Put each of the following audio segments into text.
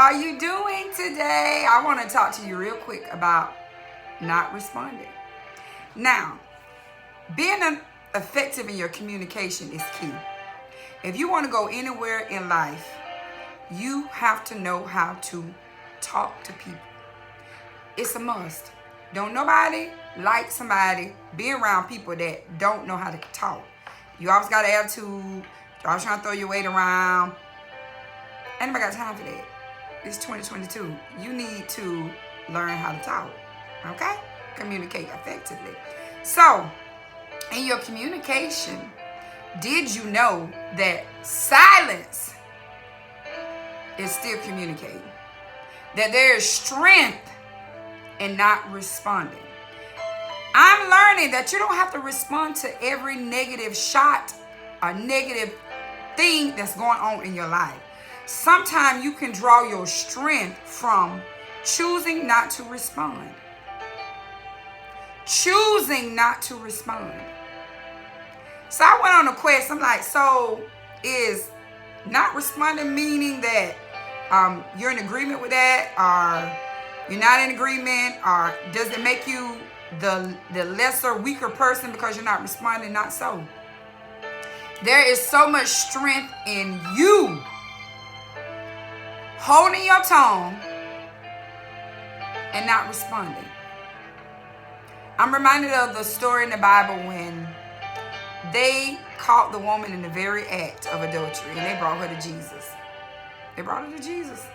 are you doing today? I want to talk to you real quick about not responding. Now, being effective in your communication is key. If you want to go anywhere in life, you have to know how to talk to people. It's a must. Don't nobody like somebody being around people that don't know how to talk. You always got an attitude. You're always trying to throw your weight around. Ain't nobody got time for that. It's 2022. You need to learn how to talk. Okay? Communicate effectively. So, in your communication, did you know that silence is still communicating? That there is strength in not responding. I'm learning that you don't have to respond to every negative shot or negative thing that's going on in your life. Sometimes you can draw your strength from choosing not to respond. Choosing not to respond. So I went on a quest. I'm like, so is not responding meaning that you're in agreement with that, or you're not in agreement, or does it make you the lesser, weaker person because you're not responding? Not so. There is so much strength in you holding your tongue and not responding. I'm reminded of the story in the Bible when they caught the woman in the very act of adultery and they brought her to Jesus. They brought her to Jesus.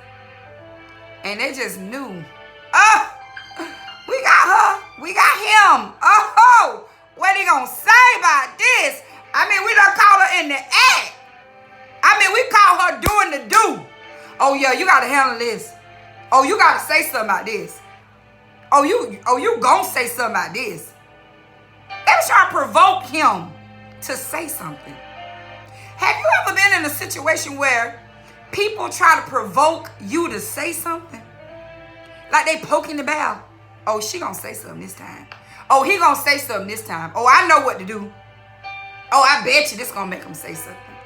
And they just knew, we got her, we got him. Oh, what are you going to say about this? I mean, we done caught her in the act. I mean, we caught her doing the do. Oh, yeah, you got to handle this. Oh, you got to say something about this. Oh, you gonna say something about this. They was trying to provoke him to say something. Have you ever been in a situation where people try to provoke you to say something? Like they poking the bear. Oh, she gonna say something this time. Oh, he gonna say something this time. Oh, I know what to do. Oh, I bet you this gonna make him say something.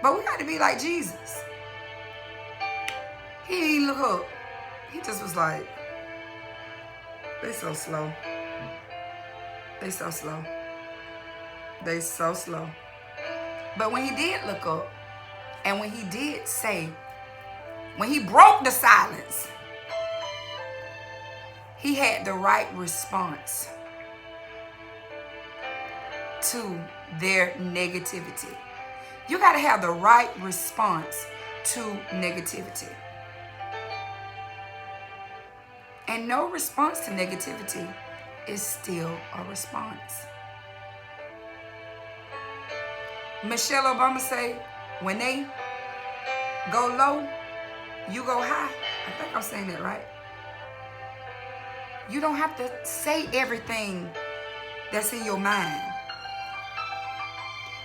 But we got to be like Jesus. He didn't look up. He just was like, they so slow. They so slow. They so slow. But when he did look up, and when he did say, when he broke the silence, he had the right response to their negativity. You got to have the right response to negativity. And no response to negativity is still a response. Michelle Obama say, when they go low, you go high. I think I'm saying that right. You don't have to say everything that's in your mind.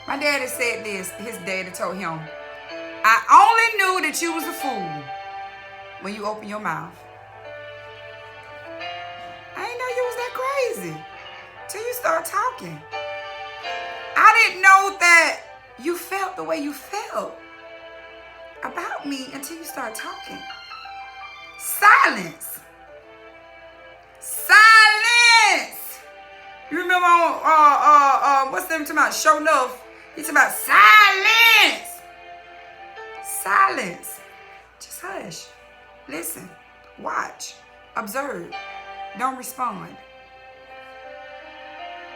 My daddy said this. His daddy told him, I only knew that you was a fool when you open your mouth. I didn't know you was that crazy till you start talking. I didn't know that you felt the way you felt about me until you start talking. Silence. Silence. You remember what's them talking about? Show Love. He's talking about silence. Silence. Just hush. Listen. Watch. Observe. Don't respond.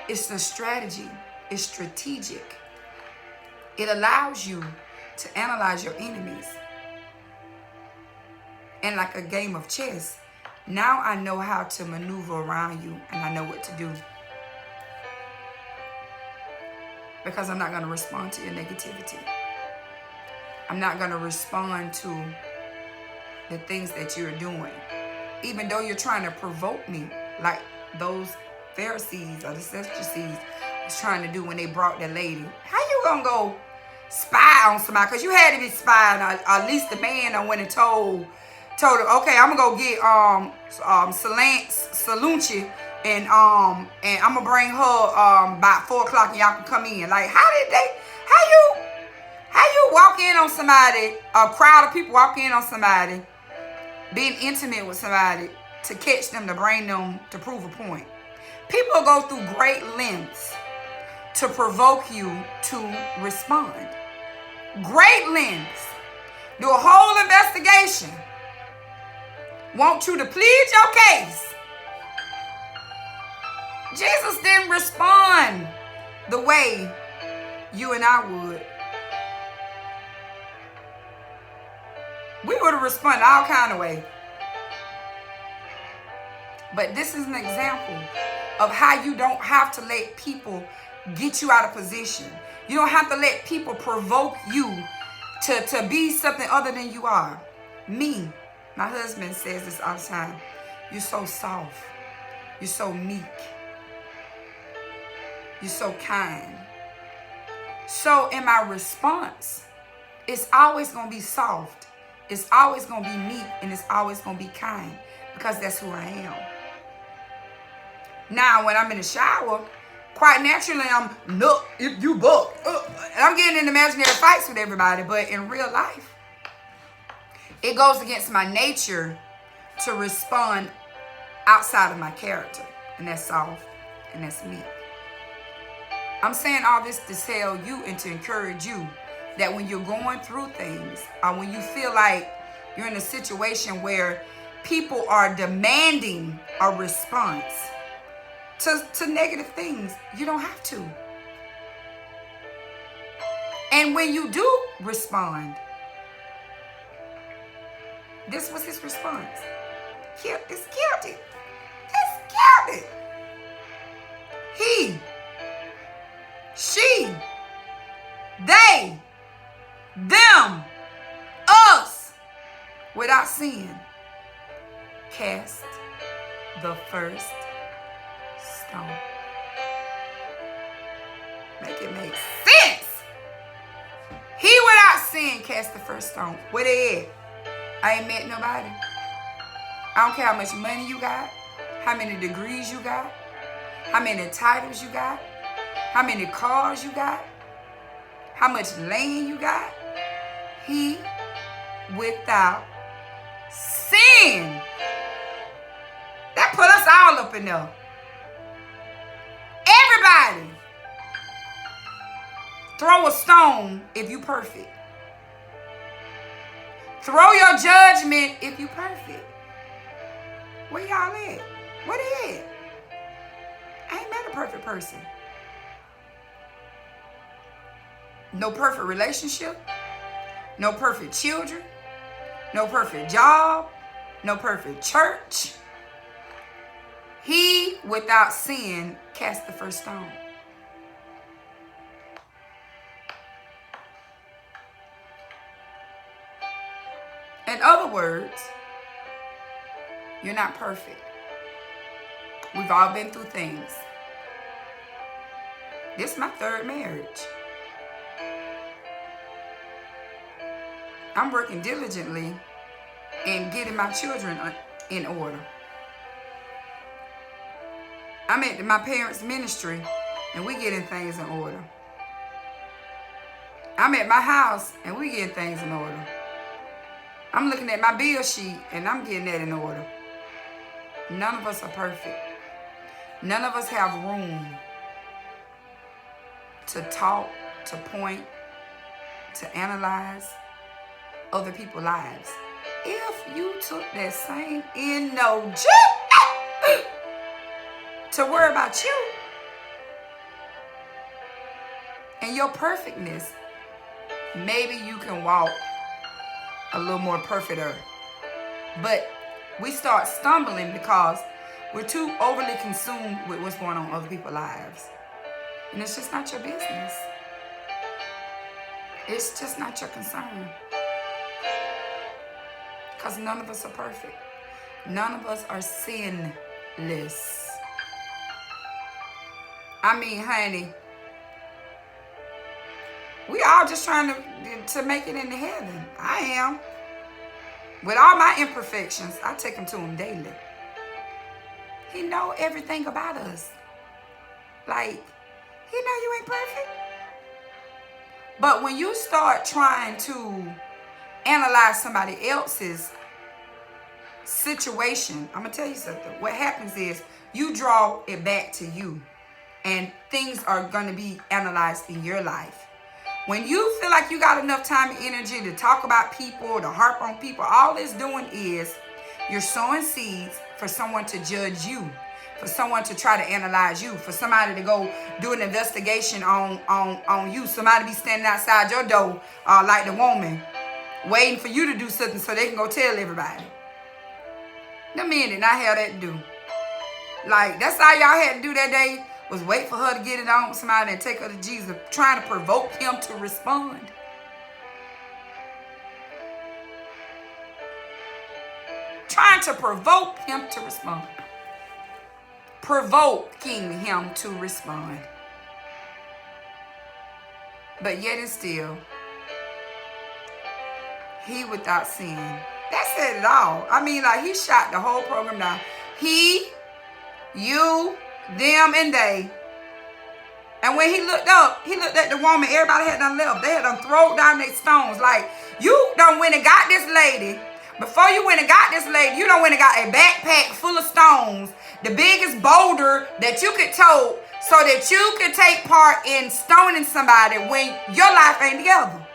It's a strategy. It's strategic. It allows you to analyze your enemies. And like a game of chess, now I know how to maneuver around you and I know what to do. Because I'm not going to respond to your negativity. I'm not going to respond to the things that you're doing. Even though you're trying to provoke me, like those Pharisees or the Sadducees was trying to do when they brought that lady. How you gonna go spy on somebody? Because you had to be spying. Or at least the man I went and told her, okay, I'm gonna go get Salunchi and I'm gonna bring her by 4 o'clock and y'all can come in. Like, how you walk in on somebody, a crowd of people walk in on somebody, being intimate with somebody to catch them, to bring them, to prove a point? People go through great lengths to provoke you to respond. Great lengths. Do a whole investigation. Want you to plead your case. Jesus didn't respond the way you and I would. We would have responded all kind of ways. But this is an example of how you don't have to let people get you out of position. You don't have to let people provoke you to be something other than you are. Me, my husband says this all the time. You're so soft. You're so meek. You're so kind. So in my response, it's always going to be soft. It's always going to be meek, and it's always going to be kind, because that's who I am. Now, when I'm in the shower, quite naturally, I'm, no, if you buck. And I'm getting in imaginary fights with everybody. But in real life, it goes against my nature to respond outside of my character. And that's soft, and that's meek. I'm saying all this to tell you and to encourage you that when you're going through things, or when you feel like you're in a situation where people are demanding a response to negative things, you don't have to. And when you do respond, this was his response. It's guilty. It's guilty. He, she, they, them, us, without sin, cast the first stone. Make it make sense. He without sin cast the first stone. Where they at? I ain't met nobody. I don't care how much money you got, how many degrees you got, how many titles you got, how many cars you got, how much land you got. He without sin. That put us all up in there. Everybody. Throw a stone if you perfect. Throw your judgment if you perfect. Where y'all at? Where they at? I ain't met a perfect person. No perfect relationship. No perfect children. No perfect job. No perfect church. He without sin cast the first stone. In other words, you're not perfect. We've all been through things. This is my third marriage. I'm working diligently in getting my children in order. I'm at my parents' ministry, and we getting things in order. I'm at my house, and we getting things in order. I'm looking at my bill sheet, and I'm getting that in order. None of us are perfect. None of us have room to talk, to point, to analyze other people's lives. If you took that same energy to worry about you and your perfectness, maybe you can walk a little more perfecter. But we start stumbling because we're too overly consumed with what's going on in other people's lives. And it's just not your business. It's just not your concern. Because none of us are perfect. None of us are sinless. I mean, honey, we all just trying to make it into heaven. I am. With all my imperfections, I take him to him daily. He know everything about us. Like, he know you ain't perfect. But when you start trying to analyze somebody else's situation, I'm going to tell you something. What happens is you draw it back to you, and things are going to be analyzed in your life. When you feel like you got enough time and energy to talk about people, to harp on people, all it's doing is you're sowing seeds for someone to judge you, for someone to try to analyze you, for somebody to go do an investigation on you, somebody be standing outside your door like the woman, waiting for you to do something so they can go tell everybody. The men did not have that to do. Like, that's all y'all had to do that day, was wait for her to get it on with somebody and take her to Jesus, trying to provoke him to respond. Trying to provoke him to respond. Provoking him to respond. But yet and still, he without sin. That said it all. I mean, like, he shot the whole program down. He, you, them, and they. And when he looked up, he looked at the woman. Everybody had done left. They had done thrown down their stones. Like, you done went and got this lady. Before you went and got this lady, you done went and got a backpack full of stones. The biggest boulder that you could tote so that you could take part in stoning somebody when your life ain't together.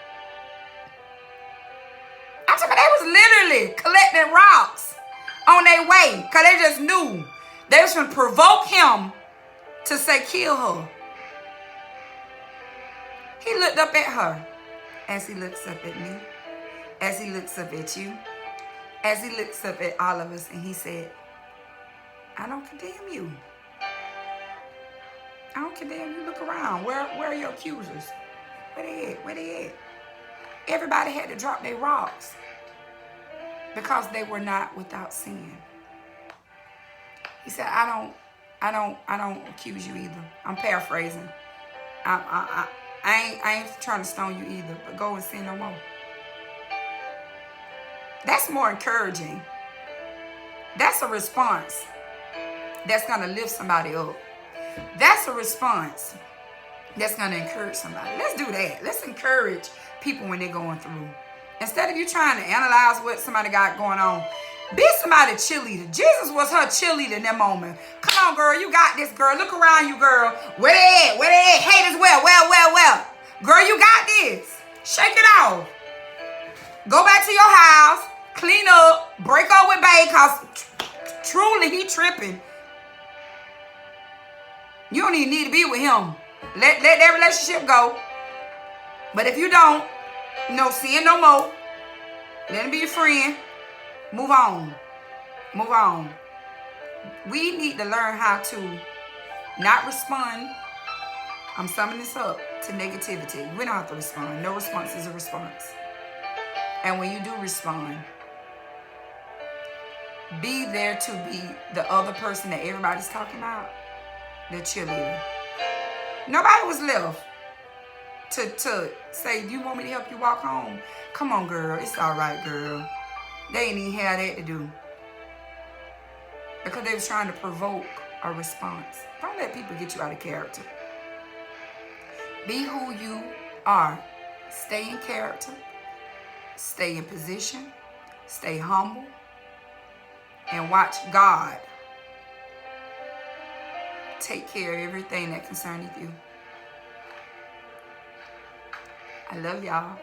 I'm talking about they was literally collecting rocks on their way because they just knew they was going to provoke him to say, kill her. He looked up at her as he looks up at me, as he looks up at you, as he looks up at all of us, and he said, I don't condemn you. I don't condemn you. Look around. Where are your accusers? Where they at? Where they at? Everybody had to drop their rocks because they were not without sin. He said, I don't accuse you either. I'm paraphrasing. I ain't trying to stone you either, but go and sin no more. That's more encouraging. That's a response that's going to lift somebody up. That's a response that's going to encourage somebody. Let's do that. Let's encourage people when they're going through. Instead of you trying to analyze what somebody got going on, be somebody's cheerleader. Jesus was her cheerleader in that moment. Come on, girl. You got this, girl. Look around you, girl. Where they at? Where they at? Haters, well. Girl, you got this. Shake it off. Go back to your house. Clean up. Break up with babe, because truly he tripping. You don't even need to be with him. Let that relationship go. But if you don't, no sin no more. Let him be your friend. Move on. Move on. We need to learn how to not respond. I'm summing this up to negativity. We don't have to respond. No response is a response. And when you do respond, be there to be the other person that everybody's talking about, the cheerleader. Nobody was left to say, do you want me to help you walk home? Come on, girl. It's all right, girl. They ain't even had that to do. Because they was trying to provoke a response. Don't let people get you out of character. Be who you are. Stay in character. Stay in position. Stay humble. And watch God take care of everything that concerneth you. I love y'all.